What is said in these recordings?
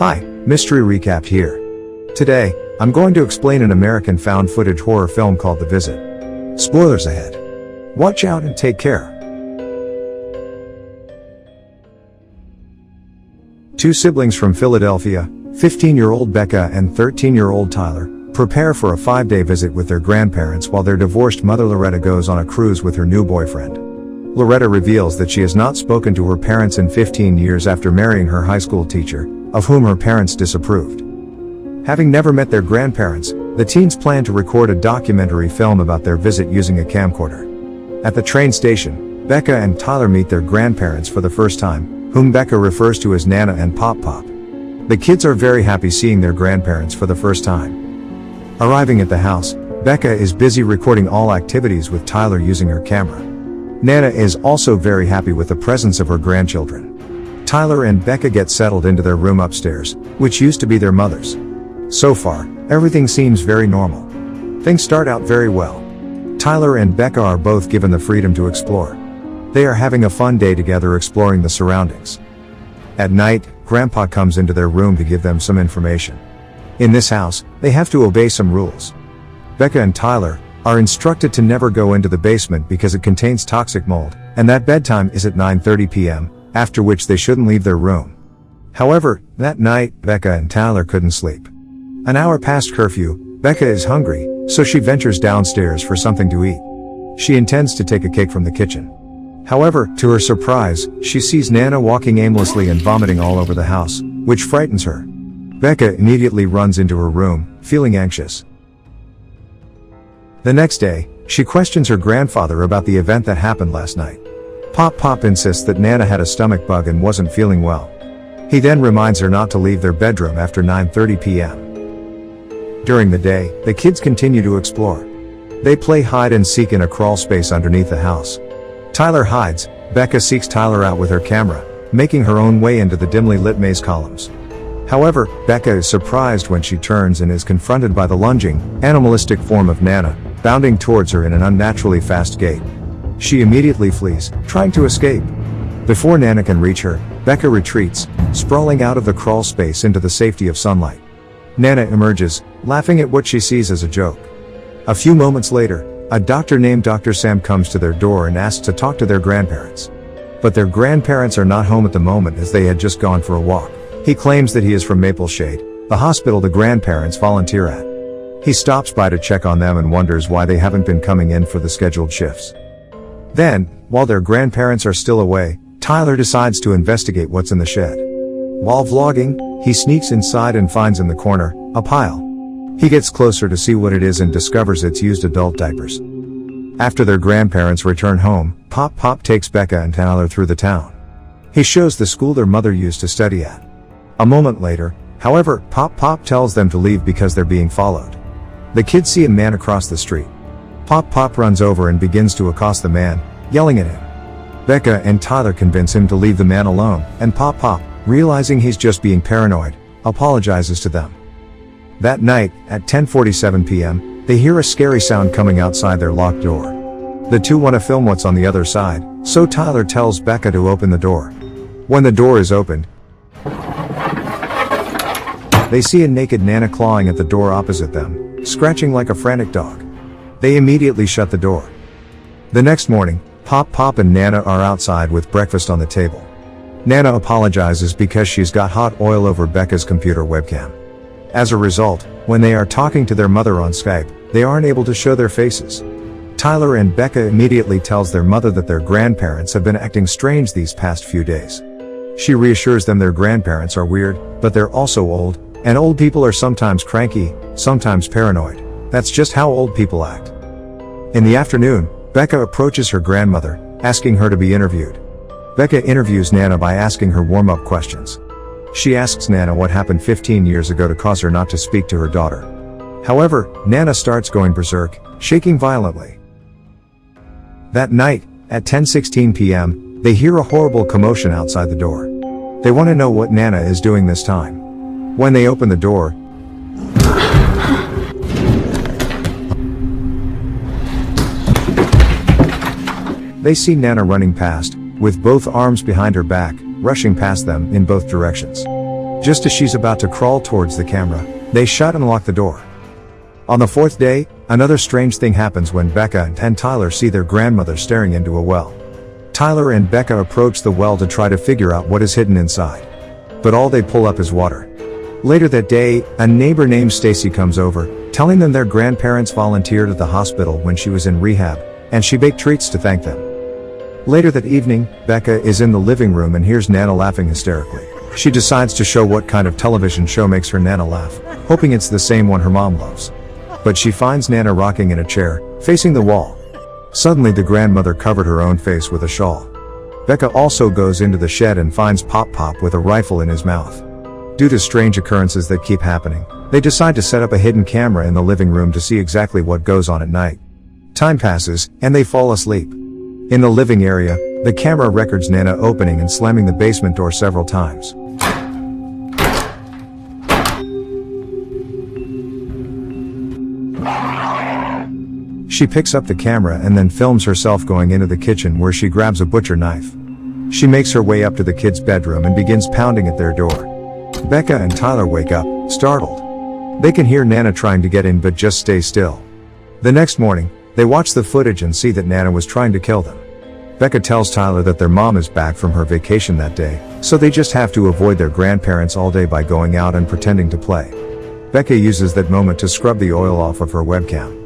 Hi, Mystery Recap here. Today, I'm going to explain an American found footage horror film called The Visit. Spoilers ahead. Watch out and take care. Two siblings from Philadelphia, 15-year-old Becca and 13-year-old Tyler, prepare for a 5-day visit with their grandparents while their divorced mother Loretta goes on a cruise with her new boyfriend. Loretta reveals that she has not spoken to her parents in 15 years after marrying her high school teacher, of whom her parents disapproved. Having never met their grandparents, the teens plan to record a documentary film about their visit using a camcorder. At the train station, Becca and Tyler meet their grandparents for the first time, whom Becca refers to as Nana and Pop Pop. The kids are very happy seeing their grandparents for the first time. Arriving at the house, Becca is busy recording all activities with Tyler using her camera. Nana is also very happy with the presence of her grandchildren. Tyler and Becca get settled into their room upstairs, which used to be their mother's. So far, everything seems very normal. Things start out very well. Tyler and Becca are both given the freedom to explore. They are having a fun day together exploring the surroundings. At night, Grandpa comes into their room to give them some information. In this house, they have to obey some rules. Becca and Tyler are instructed to never go into the basement because it contains toxic mold, and that bedtime is at 9:30 p.m., after which they shouldn't leave their room. However, that night, Becca and Tyler couldn't sleep. An hour past curfew, Becca is hungry, so she ventures downstairs for something to eat. She intends to take a cake from the kitchen. However, to her surprise, she sees Nana walking aimlessly and vomiting all over the house, which frightens her. Becca immediately runs into her room, feeling anxious. The next day, she questions her grandfather about the event that happened last night. Pop Pop insists that Nana had a stomach bug and wasn't feeling well. He then reminds her not to leave their bedroom after 9:30 p.m. During the day, the kids continue to explore. They play hide and seek in a crawl space underneath the house. Tyler hides, Becca seeks Tyler out with her camera, making her own way into the dimly lit maze columns. However, Becca is surprised when she turns and is confronted by the lunging, animalistic form of Nana, bounding towards her in an unnaturally fast gait. She immediately flees, trying to escape. Before Nana can reach her, Becca retreats, sprawling out of the crawl space into the safety of sunlight. Nana emerges, laughing at what she sees as a joke. A few moments later, a doctor named Dr. Sam comes to their door and asks to talk to their grandparents. But their grandparents are not home at the moment as they had just gone for a walk. He claims that he is from Maple Shade, the hospital the grandparents volunteer at. He stops by to check on them and wonders why they haven't been coming in for the scheduled shifts. Then, while their grandparents are still away, Tyler decides to investigate what's in the shed. While vlogging, he sneaks inside and finds in the corner a pile. He gets closer to see what it is and discovers it's used adult diapers. After their grandparents return home, Pop Pop takes Becca and Tyler through the town. He shows the school their mother used to study at. A moment later, however, Pop Pop tells them to leave because they're being followed. The kids see a man across the street. Pop Pop runs over and begins to accost the man, yelling at him. Becca and Tyler convince him to leave the man alone, and Pop Pop, realizing he's just being paranoid, apologizes to them. That night, at 10:47 p.m., they hear a scary sound coming outside their locked door. The two want to film what's on the other side, so Tyler tells Becca to open the door. When the door is opened, they see a naked Nana clawing at the door opposite them, scratching like a frantic dog. They immediately shut the door. The next morning, Pop Pop and Nana are outside with breakfast on the table. Nana apologizes because she's got hot oil over Becca's computer webcam. As a result, when they are talking to their mother on Skype, they aren't able to show their faces. Tyler and Becca immediately tells their mother that their grandparents have been acting strange these past few days. She reassures them their grandparents are weird, but they're also old, and old people are sometimes cranky, sometimes paranoid. That's just how old people act. In the afternoon, Becca approaches her grandmother, asking her to be interviewed. Becca interviews Nana by asking her warm-up questions. She asks Nana what happened 15 years ago to cause her not to speak to her daughter. However, Nana starts going berserk, shaking violently. That night, at 10:16 p.m., they hear a horrible commotion outside the door. They want to know what Nana is doing this time. When they open the door, they see Nana running past, with both arms behind her back, rushing past them in both directions. Just as she's about to crawl towards the camera, they shut and lock the door. On the fourth day, another strange thing happens when Becca and Tyler see their grandmother staring into a well. Tyler and Becca approach the well to try to figure out what is hidden inside. But all they pull up is water. Later that day, a neighbor named Stacy comes over, telling them their grandparents volunteered at the hospital when she was in rehab, and she baked treats to thank them. Later that evening, Becca is in the living room and hears Nana laughing hysterically. She decides to show what kind of television show makes her Nana laugh, hoping it's the same one her mom loves. But she finds Nana rocking in a chair, facing the wall. Suddenly the grandmother covered her own face with a shawl. Becca also goes into the shed and finds Pop Pop with a rifle in his mouth. Due to strange occurrences that keep happening, they decide to set up a hidden camera in the living room to see exactly what goes on at night. Time passes, and they fall asleep. In the living area, the camera records Nana opening and slamming the basement door several times. She picks up the camera and then films herself going into the kitchen where she grabs a butcher knife. She makes her way up to the kids' bedroom and begins pounding at their door. Becca and Tyler wake up, startled. They can hear Nana trying to get in but just stay still. The next morning, they watch the footage and see that Nana was trying to kill them. Becca tells Tyler that their mom is back from her vacation that day, so they just have to avoid their grandparents all day by going out and pretending to play. Becca uses that moment to scrub the oil off of her webcam.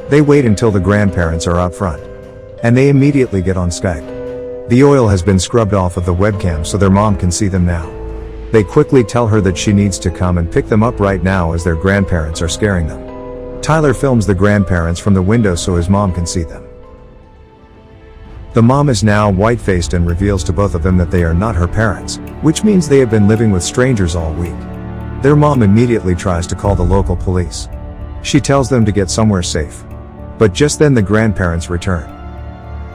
They wait until the grandparents are out front. And they immediately get on Skype. The oil has been scrubbed off of the webcam so their mom can see them now. They quickly tell her that she needs to come and pick them up right now as their grandparents are scaring them. Tyler films the grandparents from the window so his mom can see them. The mom is now white-faced and reveals to both of them that they are not her parents, which means they have been living with strangers all week. Their mom immediately tries to call the local police. She tells them to get somewhere safe. But just then the grandparents return.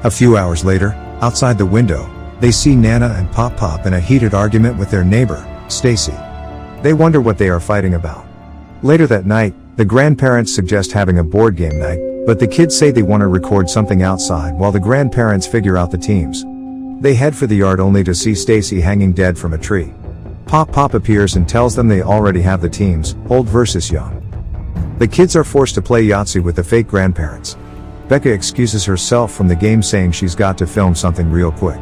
A few hours later, outside the window, they see Nana and Pop Pop in a heated argument with their neighbor, Stacy. They wonder what they are fighting about. Later that night, the grandparents suggest having a board game night, but the kids say they want to record something outside while the grandparents figure out the teams. They head for the yard only to see Stacy hanging dead from a tree. Pop Pop appears and tells them they already have the teams, old versus young. The kids are forced to play Yahtzee with the fake grandparents. Becca excuses herself from the game saying she's got to film something real quick.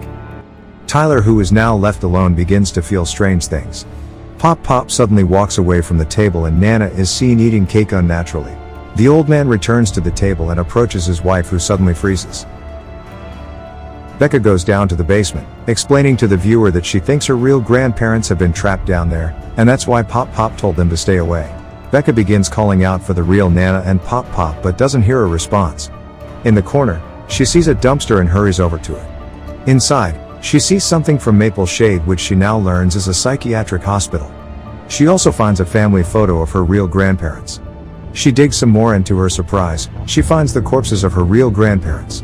Tyler, who is now left alone, begins to feel strange things. Pop Pop suddenly walks away from the table and Nana is seen eating cake unnaturally. The old man returns to the table and approaches his wife, who suddenly freezes. Becca goes down to the basement, explaining to the viewer that she thinks her real grandparents have been trapped down there, and that's why Pop Pop told them to stay away. Becca begins calling out for the real Nana and Pop Pop but doesn't hear a response. In the corner, she sees a dumpster and hurries over to it. Inside, she sees something from Maple Shade, which she now learns is a psychiatric hospital. She also finds a family photo of her real grandparents. She digs some more and to her surprise, she finds the corpses of her real grandparents.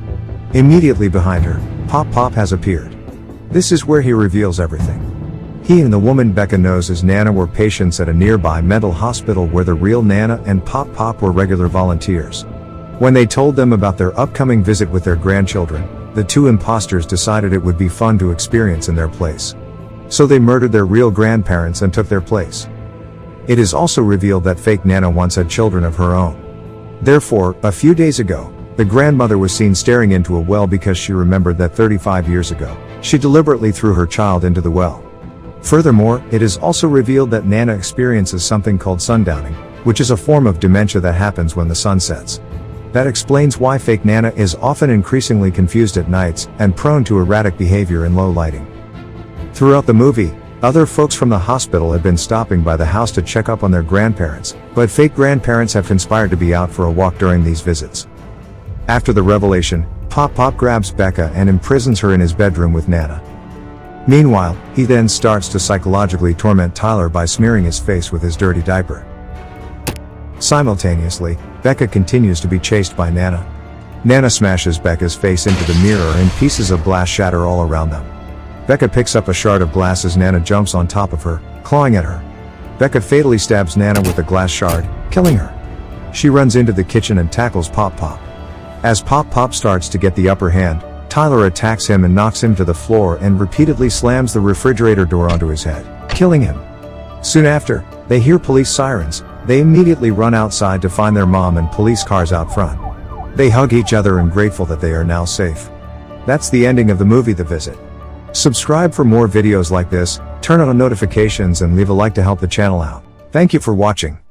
Immediately behind her, Pop Pop has appeared. This is where he reveals everything. He and the woman Becca knows as Nana were patients at a nearby mental hospital where the real Nana and Pop Pop were regular volunteers. When they told them about their upcoming visit with their grandchildren, the two imposters decided it would be fun to experience in their place. So they murdered their real grandparents and took their place. It is also revealed that fake Nana once had children of her own. Therefore, a few days ago, the grandmother was seen staring into a well because she remembered that 35 years ago, she deliberately threw her child into the well. Furthermore, it is also revealed that Nana experiences something called sundowning, which is a form of dementia that happens when the sun sets. That explains why fake Nana is often increasingly confused at nights and prone to erratic behavior in low lighting. Throughout the movie, other folks from the hospital have been stopping by the house to check up on their grandparents, but fake grandparents have conspired to be out for a walk during these visits. After the revelation, Pop Pop grabs Becca and imprisons her in his bedroom with Nana. Meanwhile, he then starts to psychologically torment Tyler by smearing his face with his dirty diaper. Simultaneously, Becca continues to be chased by Nana. Nana smashes Becca's face into the mirror and pieces of glass shatter all around them. Becca picks up a shard of glass as Nana jumps on top of her, clawing at her. Becca fatally stabs Nana with the glass shard, killing her. She runs into the kitchen and tackles Pop Pop. As Pop Pop starts to get the upper hand, Tyler attacks him and knocks him to the floor and repeatedly slams the refrigerator door onto his head, killing him. Soon after, they hear police sirens. They immediately run outside to find their mom and police cars out front. They hug each other and grateful that they are now safe. That's the ending of the movie The Visit. Subscribe for more videos like this, turn on notifications and leave a like to help the channel out. Thank you for watching.